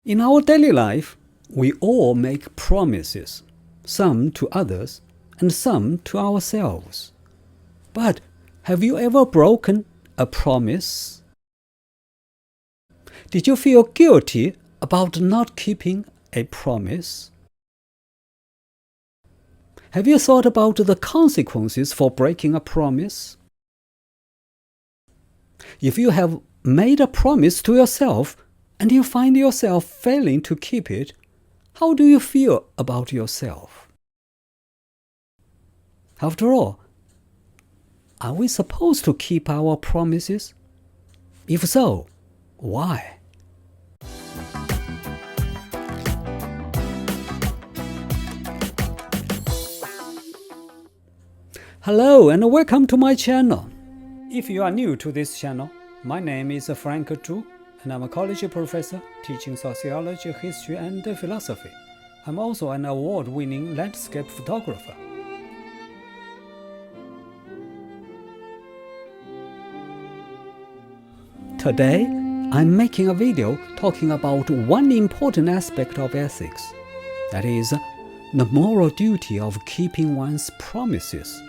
In our daily life, we all make promises, some to others and some to ourselves. But have you ever broken a promise? Did you feel guilty about not keeping a promise? Have you thought about the consequences for breaking a promise? If you have made a promise to yourself and you find yourself failing to keep it, how do you feel about yourself? After all, are we supposed to keep our promises? If so, why? Hello and welcome to my channel. If you are new to this channel, my name is Frank Zhu, and I'm a college professor teaching sociology, history, and philosophy. I'm also an award-winning landscape photographer. Today, I'm making a video talking about one important aspect of ethics, that is, the moral duty of keeping one's promises.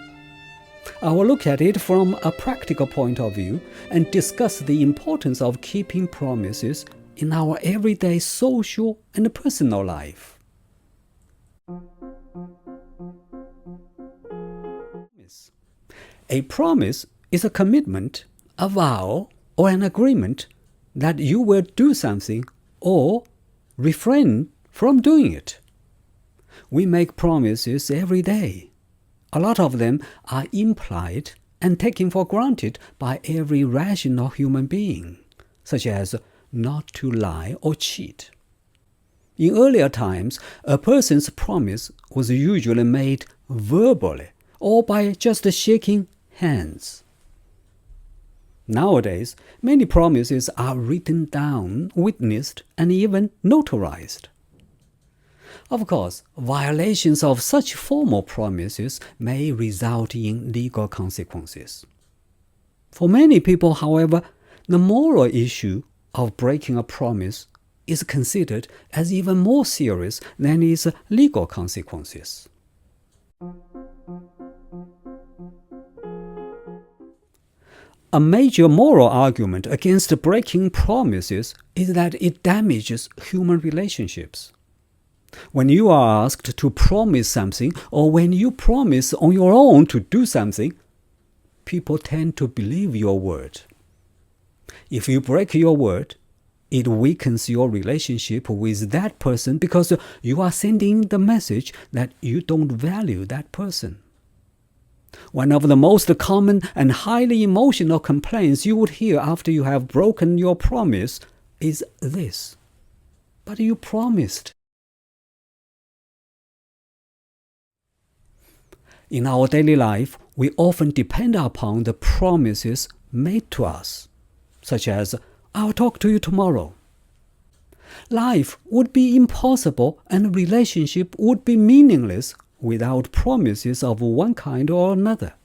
I will look at it from a practical point of view and discuss the importance of keeping promises in our everyday social and personal life. A promise is a commitment, a vow, or an agreement that you will do something or refrain from doing it. We make promises every day. A lot of them are implied and taken for granted by every rational human being, such as not to lie or cheat. In earlier times, a person's promise was usually made verbally or by just shaking hands. Nowadays, many promises are written down, witnessed, and even notarized. Of course, violations of such formal promises may result in legal consequences. For many people, however, the moral issue of breaking a promise is considered as even more serious than its legal consequences. A major moral argument against breaking promises is that it damages human relationships. When you are asked to promise something, or when you promise on your own to do something, people tend to believe your word. If you break your word, it weakens your relationship with that person because you are sending the message that you don't value that person. One of the most common and highly emotional complaints you would hear after you have broken your promise is this: "But you promised." In our daily life, we often depend upon the promises made to us, such as, "I'll talk to you tomorrow." Life would be impossible and relationship would be meaningless without promises of one kind or another.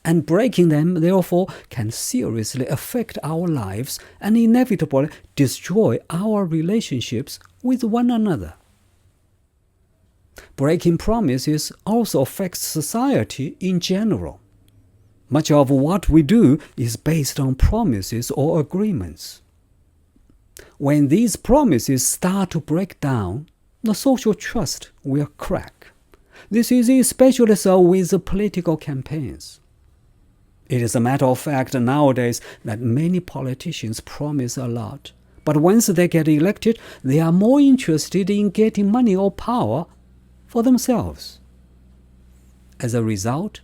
And breaking them, therefore, can seriously affect our lives and inevitably destroy our relationships with one another. Breaking promises also affects society in general. Much of what we do is based on promises or agreements. When these promises start to break down, the social trust will crack. This is especially so with political campaigns. It is a matter of fact nowadays that many politicians promise a lot, but once they get elected, they are more interested in getting money or power for themselves. As a result,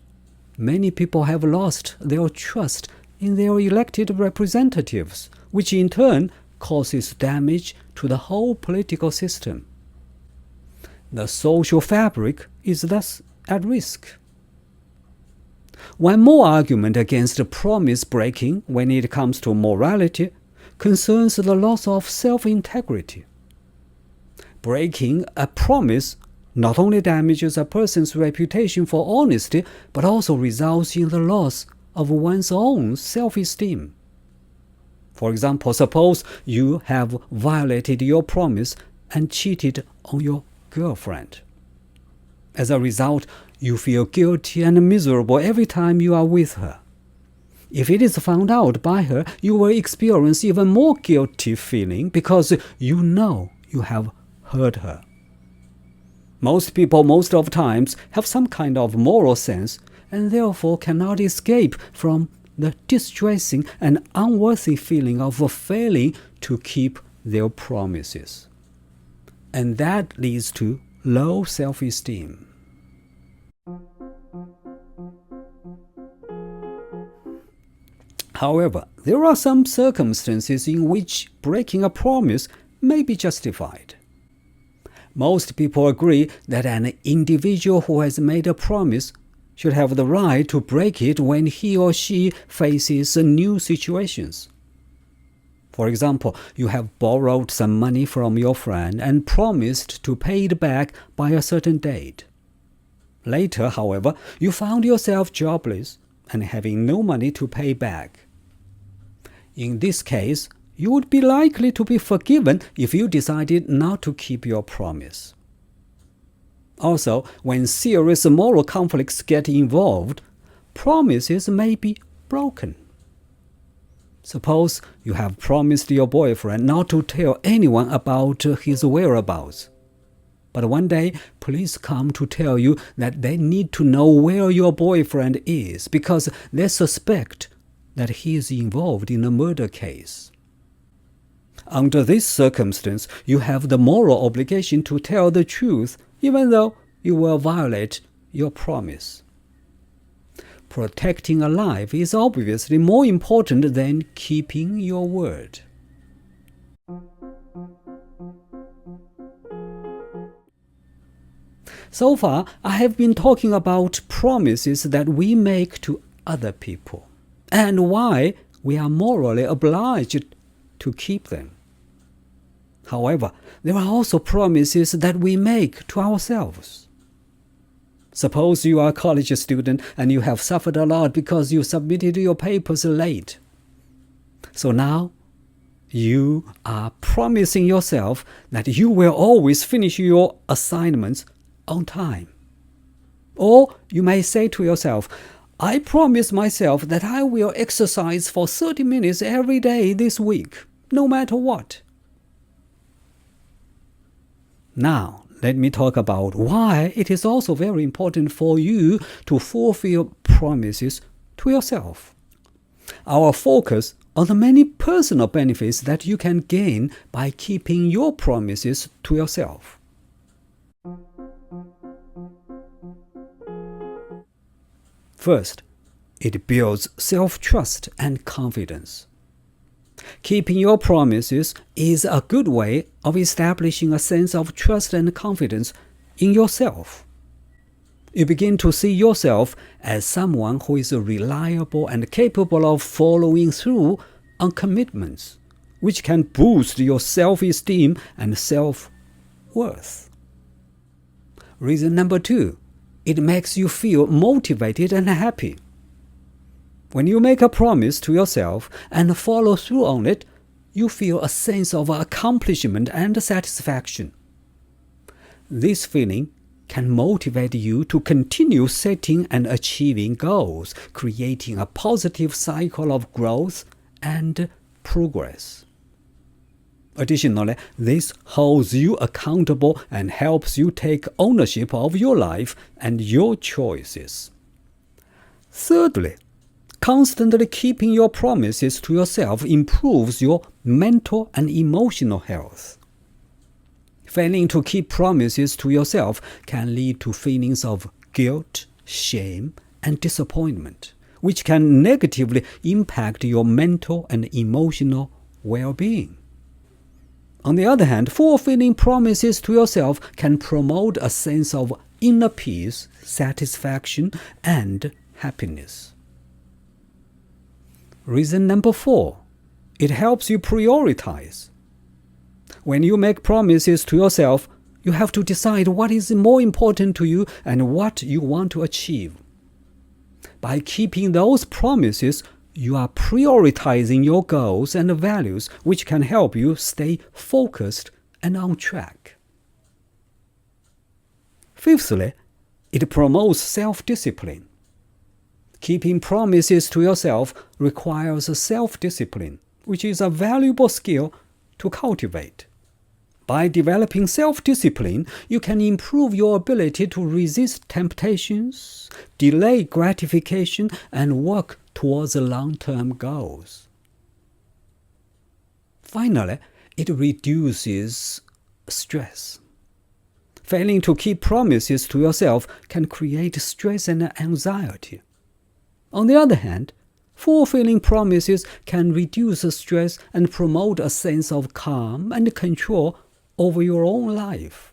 many people have lost their trust in their elected representatives, which in turn causes damage to the whole political system. The social fabric is thus at risk. One more argument against promise breaking when it comes to morality concerns the loss of self-integrity. Breaking a promise not only damages a person's reputation for honesty, but also results in the loss of one's own self-esteem. For example, suppose you have violated your promise and cheated on your girlfriend. As a result, you feel guilty and miserable every time you are with her. If it is found out by her, you will experience even more guilty feeling because you know you have hurt her. Most people most of times have some kind of moral sense and therefore cannot escape from the distressing and unworthy feeling of failing to keep their promises. And that leads to low self-esteem. However, there are some circumstances in which breaking a promise may be justified. Most people agree that an individual who has made a promise should have the right to break it when he or she faces new situations. For example, you have borrowed some money from your friend and promised to pay it back by a certain date. Later, however, you found yourself jobless and having no money to pay back. In this case, you would be likely to be forgiven if you decided not to keep your promise. Also, when serious moral conflicts get involved, promises may be broken. Suppose you have promised your boyfriend not to tell anyone about his whereabouts. But one day, police come to tell you that they need to know where your boyfriend is because they suspect that he is involved in a murder case. Under this circumstance, you have the moral obligation to tell the truth even though you will violate your promise. Protecting a life is obviously more important than keeping your word. So far, I have been talking about promises that we make to other people and why we are morally obliged to keep them. However, there are also promises that we make to ourselves. Suppose you are a college student and you have suffered a lot because you submitted your papers late. So now, you are promising yourself that you will always finish your assignments on time. Or you may say to yourself, I promise myself that I will exercise for 30 minutes every day this week, no matter what. Now, let me talk about why it is also very important for you to fulfill promises to yourself. Our focus on the many personal benefits that you can gain by keeping your promises to yourself. First, it builds self-trust and confidence. Keeping your promises is a good way of establishing a sense of trust and confidence in yourself. You begin to see yourself as someone who is reliable and capable of following through on commitments, which can boost your self-esteem and self-worth. Reason number 2, it makes you feel motivated and happy. When you make a promise to yourself and follow through on it, you feel a sense of accomplishment and satisfaction. This feeling can motivate you to continue setting and achieving goals, creating a positive cycle of growth and progress. Additionally, this holds you accountable and helps you take ownership of your life and your choices. Thirdly, constantly keeping your promises to yourself improves your mental and emotional health. Failing to keep promises to yourself can lead to feelings of guilt, shame, and disappointment, which can negatively impact your mental and emotional well-being. On the other hand, fulfilling promises to yourself can promote a sense of inner peace, satisfaction, and happiness. Reason number 4, it helps you prioritize. When you make promises to yourself, you have to decide what is more important to you and what you want to achieve. By keeping those promises, you are prioritizing your goals and values, which can help you stay focused and on track. Fifthly, it promotes self-discipline. Keeping promises to yourself requires self-discipline, which is a valuable skill to cultivate. By developing self-discipline, you can improve your ability to resist temptations, delay gratification, and work towards long-term goals. Finally, it reduces stress. Failing to keep promises to yourself can create stress and anxiety. On the other hand, fulfilling promises can reduce stress and promote a sense of calm and control over your own life.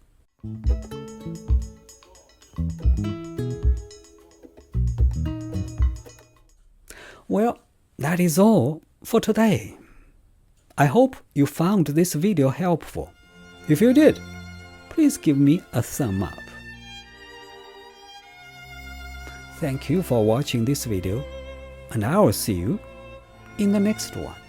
Well, that is all for today. I hope you found this video helpful. If you did, please give me a thumb up. Thank you for watching this video, and I will see you in the next one.